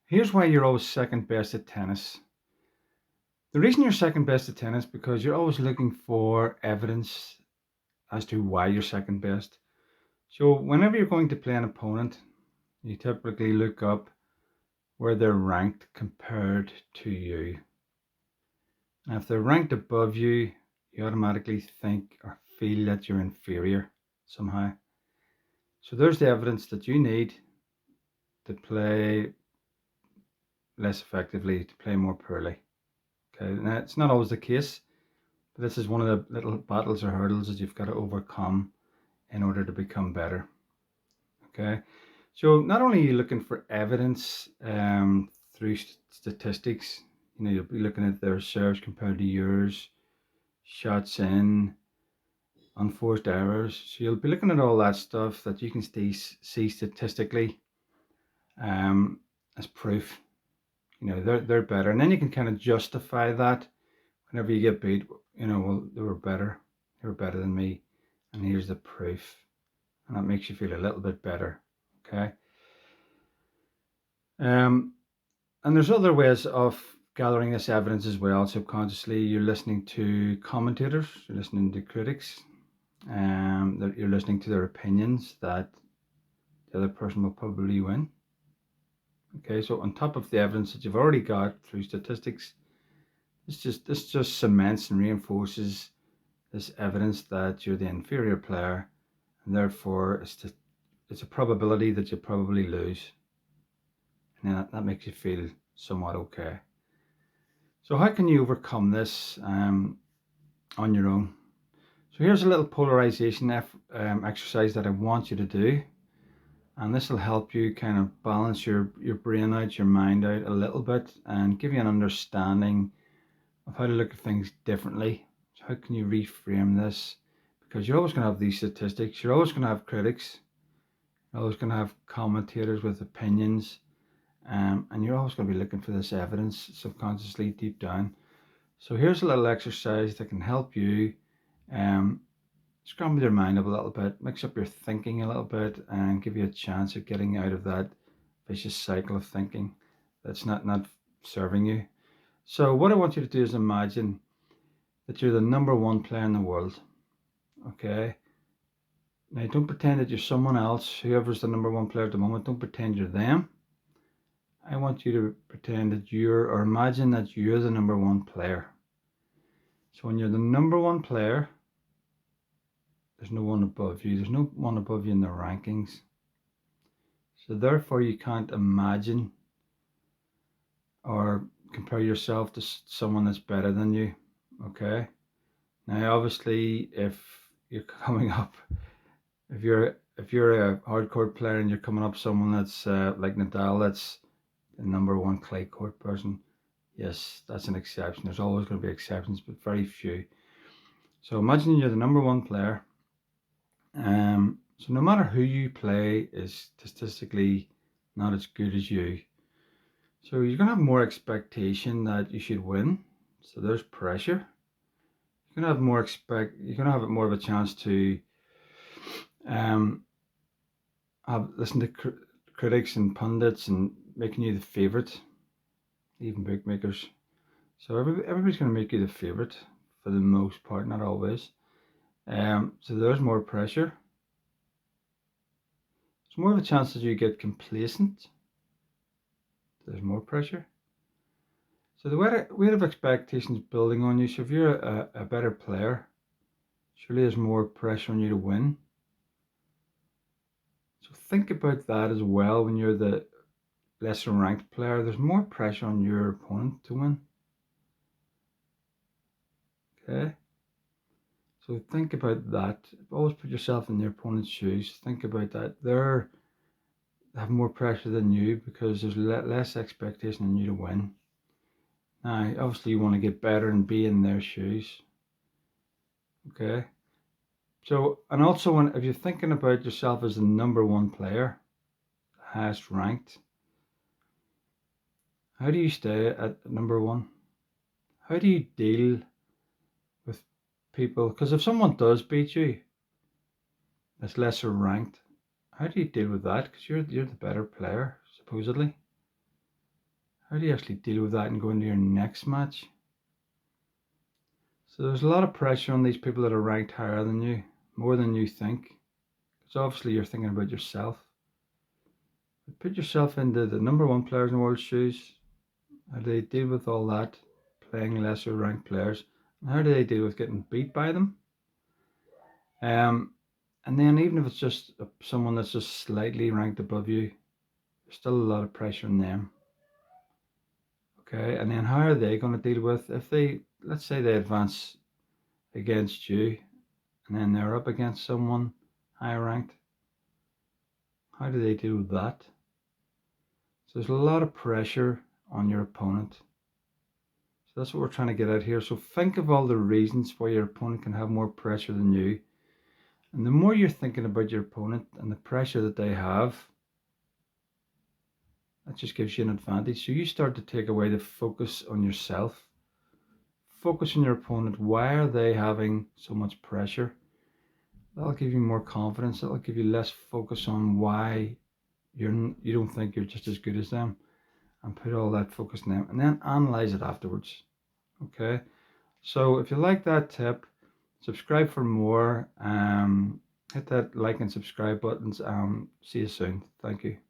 Here's why you're always second best at tennis. The reason you're second best at tennis is because you're always looking for evidence as to why you're second best. So whenever you're going to play an opponent, you typically look up where they're ranked compared to you. And if they're ranked above you, you automatically think or feel that you're inferior somehow. So there's the evidence that you need to play less effectively, to play more poorly. Okay, now it's not always the case, but this is one of the little battles or hurdles that you've got to overcome in order to become better. Okay, so not only are you looking for evidence through statistics, you'll be looking at their serves compared to yours, shots in, unforced errors. So you'll be looking at all that stuff that you can see statistically as proof. They're better, and then you can kind of justify that whenever you get beat. Well, they were better. They were better than me, and here's the proof, and that makes you feel a little bit better. Okay. And there's other ways of gathering this evidence as well. Subconsciously, you're listening to commentators, you're listening to critics, you're listening to their opinions that the other person will probably win. Okay, so on top of the evidence that you've already got through statistics, this just cements and reinforces this evidence that you're the inferior player, and therefore it's a probability that you'll probably lose, and that makes you feel somewhat okay. So how can you overcome this on your own? So here's a little polarization exercise that I want you to do, and this will help you kind of balance your brain out, your mind out a little bit, and give you an understanding of how to look at things differently. So how can you reframe this? Because you're always going to have these statistics, you're always going to have critics, you're always going to have commentators with opinions, and you're always going to be looking for this evidence subconsciously deep down. So here's a little exercise that can help you scramble your mind up a little bit, mix up your thinking a little bit, and give you a chance of getting out of that vicious cycle of thinking that's not serving you. So what I want you to do is imagine that you're the number one player in the world. Okay. Now don't pretend that you're someone else, whoever's the number one player at the moment. Don't pretend you're them. I want you to pretend that or imagine that you're the number one player. So when you're the number one player, there's no one above you. There's no one above you in the rankings. So therefore you can't imagine or compare yourself to someone that's better than you. Okay. Now obviously if you're coming up, if you're a hardcore player and you're coming up someone that's like Nadal, that's the number one clay court person, yes, that's an exception. There's always going to be exceptions, but very few. So imagine you're the number one player. So no matter who you play is statistically not as good as you. So you're going to have more expectation that you should win. So there's pressure. You're going to have you're going to have more of a chance to listen to critics and pundits and making you the favorite, even bookmakers. So everybody's going to make you the favorite for the most part, not always. So there's more pressure. There's more of a chance that you get complacent. There's more pressure. So the weight of expectations building on you. So if you're a better player, surely there's more pressure on you to win. So think about that as well. When you're the lesser ranked player, there's more pressure on your opponent to win. Okay. So think about that. Always put yourself in your opponent's shoes. Think about that. They have more pressure than you because there's less expectation on you to win. Now, obviously, you want to get better and be in their shoes. Okay. So, and also, if you're thinking about yourself as the number one player, highest ranked, how do you stay at number one? How do you deal with people? Because if someone does beat you, that's lesser ranked, how do you deal with that? Because you're the better player, supposedly. How do you actually deal with that and go into your next match? So there's a lot of pressure on these people that are ranked higher than you, more than you think. Because obviously you're thinking about yourself. But put yourself into the number one players in the world's shoes. How do they deal with all that, playing lesser ranked players? And how do they deal with getting beat by them? Um, and then even if it's just someone that's just slightly ranked above you, there's still a lot of pressure on them. Okay, and then how are they going to deal with if they, let's say they advance against you, and then they're up against someone higher ranked? How do they deal with that? So there's a lot of pressure on your opponent. So that's what we're trying to get at here. So think of all the reasons why your opponent can have more pressure than you. And the more you're thinking about your opponent and the pressure that they have, that just gives you an advantage. So you start to take away the focus on yourself. Focus on your opponent. Why are they having so much pressure? That'll give you more confidence. That'll give you less focus on why you don't think you're just as good as them, and put all that focus on them, and then analyze it afterwards. Okay. So if you like that tip, subscribe for more. Hit that like and subscribe buttons. See you soon. Thank you.